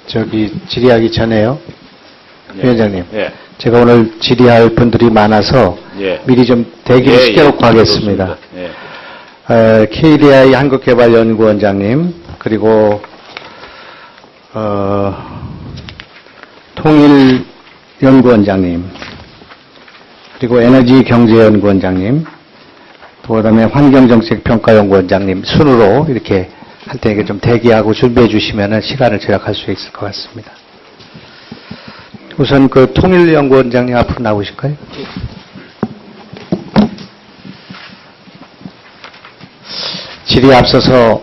질의하기 전에요. 예. 위원장님. 예. 제가 오늘 질의할 분들이 많아서 예. 미리 좀 대기를 시켜놓고 하겠습니다. KDI 한국개발연구원장님, 그리고 통일연구원장님, 그리고 에너지경제연구원장님, 또 그다음에 환경정책평가연구원장님 순으로 이렇게 할 테니까 좀 대기하고 준비해 주시면 시간을 절약할 수 있을 것 같습니다. 우선 그 통일연구원장님 앞으로 나오실까요? 질의에 앞서서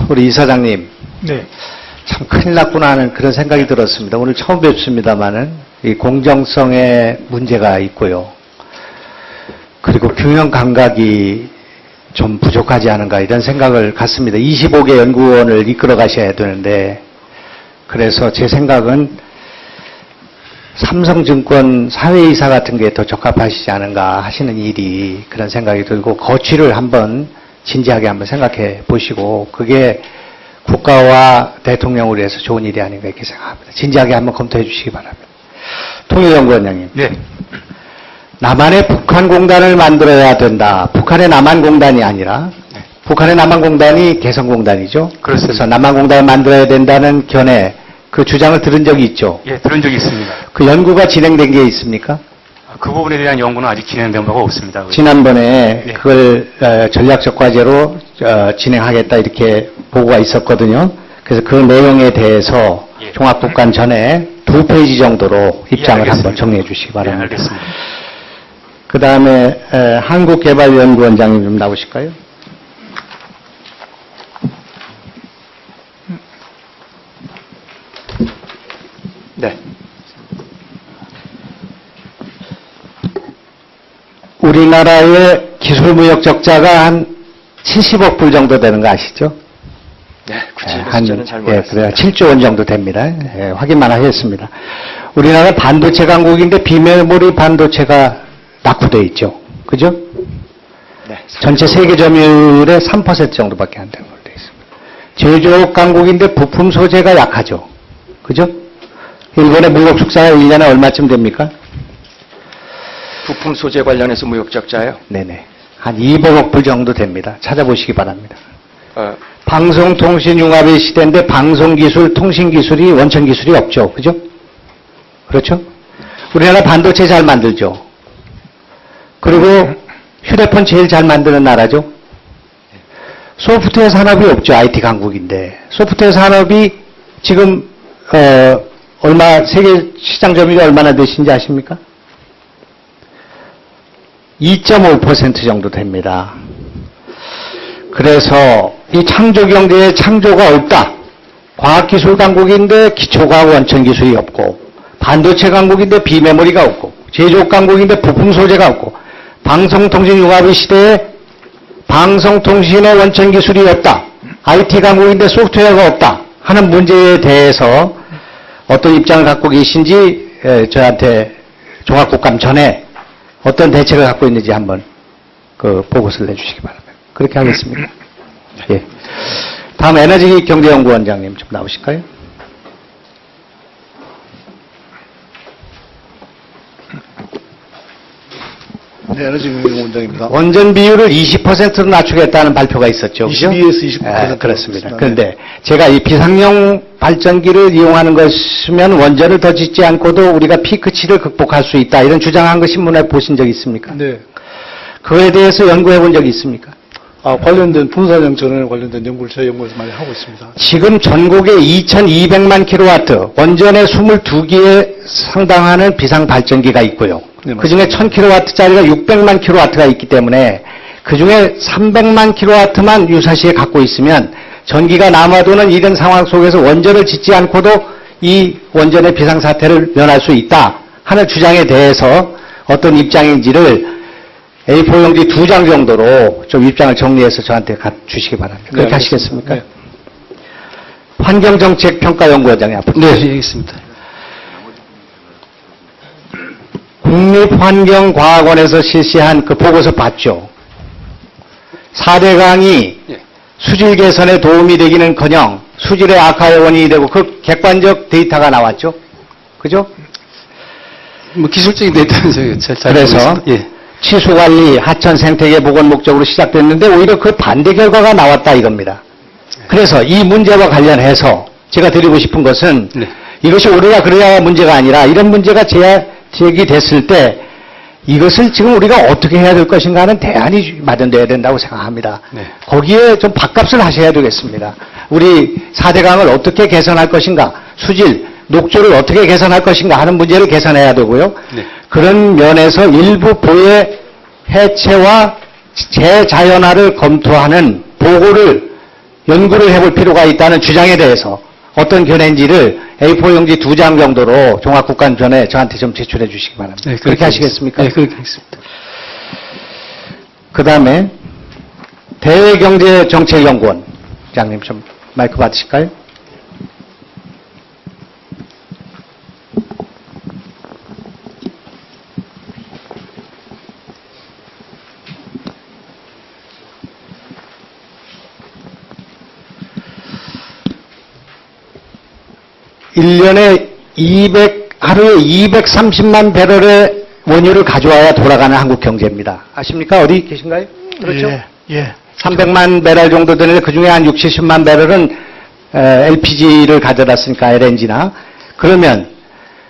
우리 이사장님, 네. 참 큰일 났구나 하는 그런 생각이 들었습니다. 오늘 처음 뵙습니다만은 이 공정성에 문제가 있고요. 그리고 균형 감각이 좀 부족하지 않은가 이런 생각을 갖습니다. 25개 연구원을 이끌어 가셔야 되는데, 그래서 제 생각은 삼성증권 사회이사 같은 게 더 적합하시지 않은가 하시는 일이 그런 생각이 들고, 거취를 한번 진지하게 한번 생각해 보시고 그게 국가와 대통령을 위해서 좋은 일이 아닌가 이렇게 생각합니다. 진지하게 한번 검토해 주시기 바랍니다. 통일연구원장님. 네. 남한의 북한공단을 만들어야 된다. 북한의 남한공단이 아니라 북한의 남한공단이 개성공단이죠. 그렇습니다. 그래서 남한공단을 만들어야 된다는 견해, 그 주장을 들은 적이 있죠. 예, 들은 적이 있습니다. 그 연구가 진행된 게 있습니까? 그 부분에 대한 연구는 아직 진행된 바가 없습니다. 지난번에 네. 그걸 전략적 과제로 진행하겠다 이렇게 보고가 있었거든요. 그래서 그 내용에 대해서 예. 종합국감 전에 2페이지 정도로 입장을 예, 한번 정리해 주시기 바랍니다. 네, 알겠습니다. 그 다음에 한국개발연구원장님 좀 나오실까요? 네. 우리나라의 기술무역 적자가 한 70억 불 정도 되는 거 아시죠? 네, 구체적인 숫자는 잘 몰랐습니다. 그래요. 7조 원 정도 됩니다. 확인만 하겠습니다. 우리나라 반도체 강국인데 비메모리 반도체가 낙후되어 있죠. 그죠? 네, 전체 세계 점유율의 3% 정도밖에 안 되는 걸로 되어 있습니다. 제조업 강국인데 부품 소재가 약하죠. 그죠? 일본의 무역 축사가 1년에 얼마쯤 됩니까? 부품 소재 관련해서 무역 적자요? 네네. 한 200억 불 정도 됩니다. 찾아보시기 바랍니다. 어, 방송통신융합의 시대인데 방송기술, 통신기술이 원천기술이 없죠. 그죠? 그렇죠? 우리나라 반도체 잘 만들죠. 그리고 휴대폰 제일 잘 만드는 나라죠. 소프트웨어 산업이 없죠. IT 강국인데. 소프트웨어 산업이 지금 세계 시장 점유율이 얼마나 되신지 아십니까? 2.5% 정도 됩니다. 그래서 이 창조경제에 창조가 없다. 과학기술 강국인데 기초과학 원천기술이 없고, 반도체 강국인데 비메모리가 없고, 제조업 강국인데 부품 소재가 없고, 방송통신융합의 시대에 방송통신의 원천기술이 없다. IT 강국인데 소프트웨어가 없다. 하는 문제에 대해서 어떤 입장을 갖고 계신지 저한테 종합국감 전에 어떤 대책을 갖고 있는지 한번 그 보고서를 내주시기 바랍니다. 그렇게 하겠습니다. 예. 다음 에너지경제연구원장님 좀 나오실까요? 네, 에너지경제연구원장입니다. 원전 비율을 20%로 낮추겠다는 발표가 있었죠. 22에서 29%. 그렇습니다. 네. 그런데 제가 이 비상용 발전기를 이용하는 것이면 원전을 더 짓지 않고도 우리가 피크치를 극복할 수 있다. 이런 주장한 거 신문에 보신 적 있습니까? 네. 그거에 대해서 연구해 본 적이 있습니까? 관련된 분산형 전원에 관련된 연구를 저희 연구에서 많이 하고 있습니다. 지금 전국에 2200만 킬로와트, 원전의 22기에 상당하는 비상 발전기가 있고요. 네, 그중에 1000킬로와트짜리가 600만 킬로와트가 있기 때문에 그중에 300만 킬로와트만 유사시에 갖고 있으면 전기가 남아도는 이런 상황 속에서 원전을 짓지 않고도 이 원전의 비상사태를 면할 수 있다 하는 주장에 대해서 어떤 입장인지를 A4 용지 2장 정도로 좀 입장을 정리해서 저한테 주시기 바랍니다. 그렇게 네, 하시겠습니까? 네. 환경정책평가연구원장이 앞으로. 네, 알겠습니다. 국립환경과학원에서 실시한 그 보고서 봤죠? 4대강이 예. 수질 개선에 도움이 되기는커녕 수질의 악화의 원인이 되고 그 객관적 데이터가 나왔죠. 그죠? 뭐 기술적인 데이터는 잘 그래서 모르겠습니다. 예. 치수관리, 하천 생태계 복원 목적으로 시작됐는데 오히려 그 반대 결과가 나왔다 이겁니다. 그래서 이 문제와 관련해서 제가 드리고 싶은 것은 네. 이것이 우리가 그래야 문제가 아니라 이런 문제가 제기됐을 때 이것을 지금 우리가 어떻게 해야 될 것인가 하는 대안이 마련돼야 된다고 생각합니다. 네. 거기에 좀 밥값을 하셔야 되겠습니다. 우리 4대강을 어떻게 개선할 것인가, 수질, 녹조를 어떻게 개선할 것인가 하는 문제를 개선해야 되고요. 네. 그런 면에서 일부 보의 해체와 재자연화를 검토하는 연구를 해볼 필요가 있다는 주장에 대해서 어떤 견해인지를 A4 용지 2장 정도로 종합국감전에 저한테 좀 제출해 주시기 바랍니다. 네, 그렇게 하시겠습니까? 네, 그렇게 하겠습니다. 그 다음에 대외경제정책연구원장님 좀 마이크 받으실까요? 하루에 230만 배럴의 원유를 가져와야 돌아가는 한국 경제입니다. 아십니까? 어디 계신가요? 그렇죠? 예. 300만 배럴 정도 되는데 그중에 한 60, 70만 배럴은 LPG를 가져다 쓰니까 LNG나. 그러면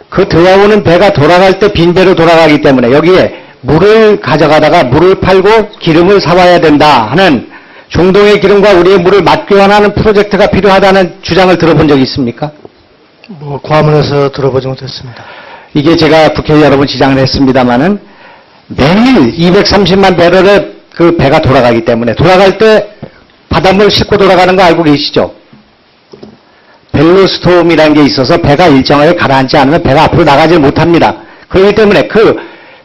그 들어오는 배가 돌아갈 때 빈 배로 돌아가기 때문에 여기에 물을 가져가다가 물을 팔고 기름을 사와야 된다 하는 중동의 기름과 우리의 물을 맞교환하는 프로젝트가 필요하다는 주장을 들어본 적이 있습니까? 뭐 과문해서 들어보지 못했습니다. 이게 제가 국회 여러 번 지장을 했습니다마는 매일 230만 배럴의 그 배가 돌아가기 때문에 돌아갈 때 바닷물 싣고 돌아가는 거 알고 계시죠? 벨로스톰이라는 게 있어서 배가 일정하게 가라앉지 않으면 배가 앞으로 나가지 못합니다. 그렇기 때문에 그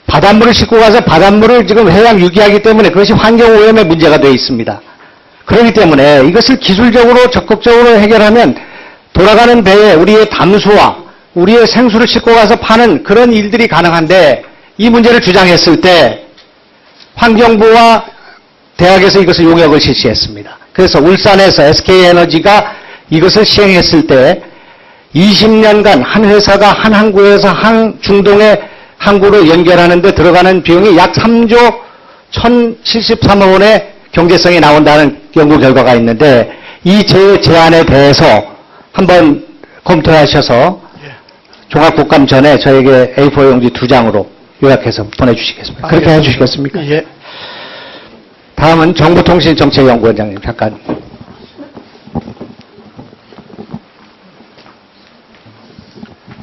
바닷물을 싣고 가서 바닷물을 지금 해양 유기하기 때문에 그것이 환경오염의 문제가 되어 있습니다. 그렇기 때문에 이것을 기술적으로 적극적으로 해결하면 돌아가는 배에 우리의 담수와 우리의 생수를 싣고 가서 파는 그런 일들이 가능한데 이 문제를 주장했을 때 환경부와 대학에서 이것을 용역을 실시했습니다. 그래서 울산에서 SK에너지가 이것을 시행했을 때 20년간 한 회사가 한 항구에서 한 중동의 항구로 연결하는 데 들어가는 비용이 약 3조 1073억 원의 경제성이 나온다는 연구 결과가 있는데 이 제안에 대해서 한번 검토하셔서 종합국감 전에 저에게 A4 용지 2장으로 요약해서 보내주시겠습니까? 그렇게 해주시겠습니까? 예. 다음은 정보통신정책연구원장님 잠깐.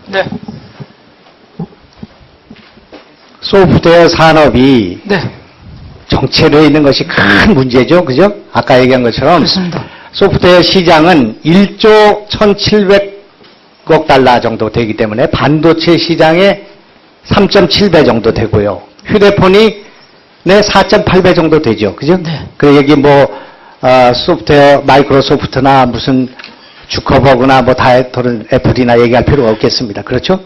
네. 소프트웨어 산업이 네. 정체되어 있는 것이 큰 문제죠. 그죠? 아까 얘기한 것처럼 그렇습니다. 소프트웨어 시장은 1조 1,700억 달러 정도 되기 때문에 반도체 시장의 3.7배 정도 되고요. 휴대폰이 4.8배 정도 되죠. 그죠? 네. 그 여기 소프트웨어 마이크로소프트나 무슨 주커버그나 다른 애플이나 얘기할 필요가 없겠습니다. 그렇죠?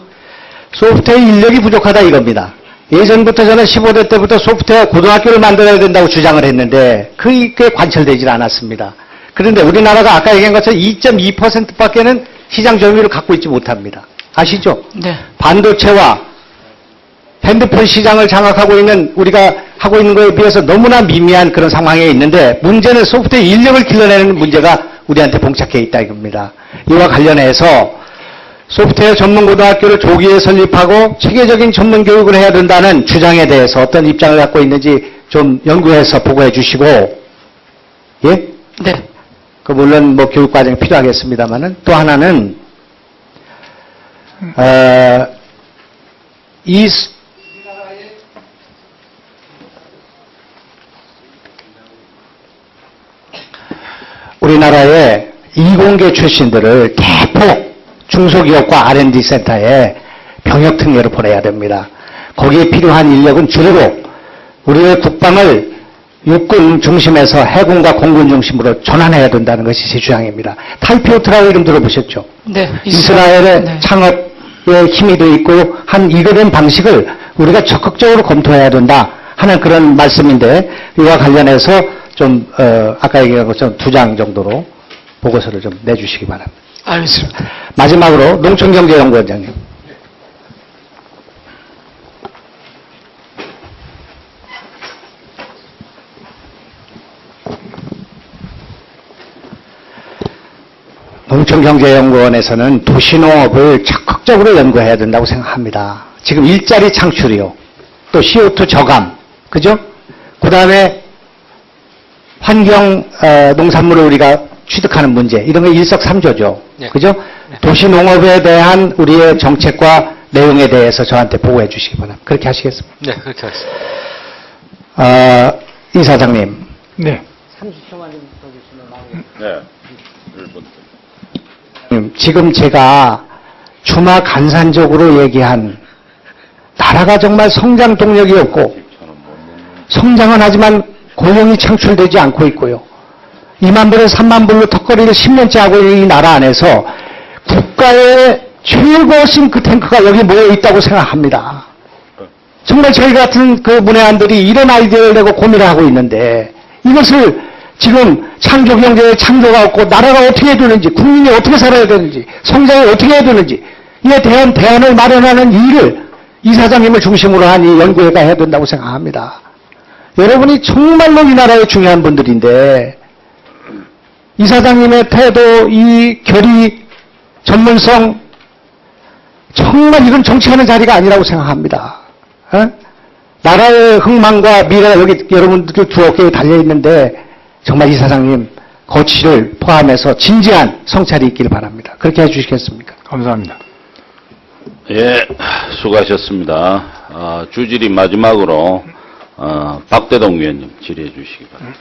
소프트웨어 인력이 부족하다 이겁니다. 예전부터 저는 15대 때부터 소프트웨어 고등학교를 만들어야 된다고 주장을 했는데 그게 관철되질 않았습니다. 그런데 우리나라가 아까 얘기한 것처럼 2.2%밖에는 시장 점유율을 갖고 있지 못합니다. 아시죠? 네. 반도체와 핸드폰 시장을 장악하고 있는 우리가 하고 있는 것에 비해서 너무나 미미한 그런 상황에 있는데 문제는 소프트웨어 인력을 길러내는 문제가 우리한테 봉착해 있다 이겁니다. 이와 관련해서 소프트웨어 전문 고등학교를 조기에 설립하고 체계적인 전문 교육을 해야 된다는 주장에 대해서 어떤 입장을 갖고 있는지 좀 연구해서 보고해 주시고, 예? 네. 물론 교육 과정이 필요하겠습니다만은 또 하나는 우리나라의 이공계 출신들을 대폭 중소기업과 R&D 센터에 병역 특례로 보내야 됩니다. 거기에 필요한 인력은 주로 우리의 국방을 육군 중심에서 해군과 공군 중심으로 전환해야 된다는 것이 제 주장입니다. 타이피오트라고 이름 들어보셨죠? 네. 이스라엘의 네. 창업에 힘이 돼 있고 한 이거된 방식을 우리가 적극적으로 검토해야 된다 하는 그런 말씀인데 이와 관련해서 좀, 아까 얘기한 것처럼 2장 정도로 보고서를 좀 내주시기 바랍니다. 알겠습니다. 마지막으로 농촌경제연구원장님. 농촌경제연구원에서는 도시농업을 적극적으로 연구해야 된다고 생각합니다. 지금 일자리 창출이요. 또 CO2 저감. 그죠? 그 다음에 환경, 농산물을 우리가 취득하는 문제. 이런 게 일석삼조죠. 네. 그죠? 도시농업에 대한 우리의 정책과 내용에 대해서 저한테 보고해 주시기 바랍니다. 그렇게 하시겠습니다. 네, 그렇게 하겠습니다. 이사장님. 네. 30초만 좀 더 주시면 네. 1분. 지금 제가 주마간산적으로 얘기한 나라가 정말 성장 동력이 없고 성장은 하지만 고용이 창출되지 않고 있고요. 2만 불에 3만 불로 턱걸이를 10년째 하고 있는 이 나라 안에서 국가의 최고 싱크탱크가 여기 모여 있다고 생각합니다. 정말 저희 같은 그 문외한들이 이런 아이디어를 내고 고민을 하고 있는데 이것을 지금 창조경제에 창조가 없고 나라가 어떻게 해야 되는지 국민이 어떻게 살아야 되는지 성장을 어떻게 해야 되는지 이에 대한 대안을 마련하는 일을 이사장님을 중심으로 한 이 연구회가 해야 된다고 생각합니다. 여러분이 정말로 이 나라의 중요한 분들인데 이사장님의 태도, 이 결의, 전문성 정말 이건 정치하는 자리가 아니라고 생각합니다. 나라의 흥망과 미래가 여기 여러분들 두 어깨에 달려있는데 정말 이사장님 거취를 포함해서 진지한 성찰이 있기를 바랍니다. 그렇게 해주시겠습니까? 감사합니다. 예, 수고하셨습니다. 주질이 마지막으로 박대동 위원님 질의해 주시기 바랍니다.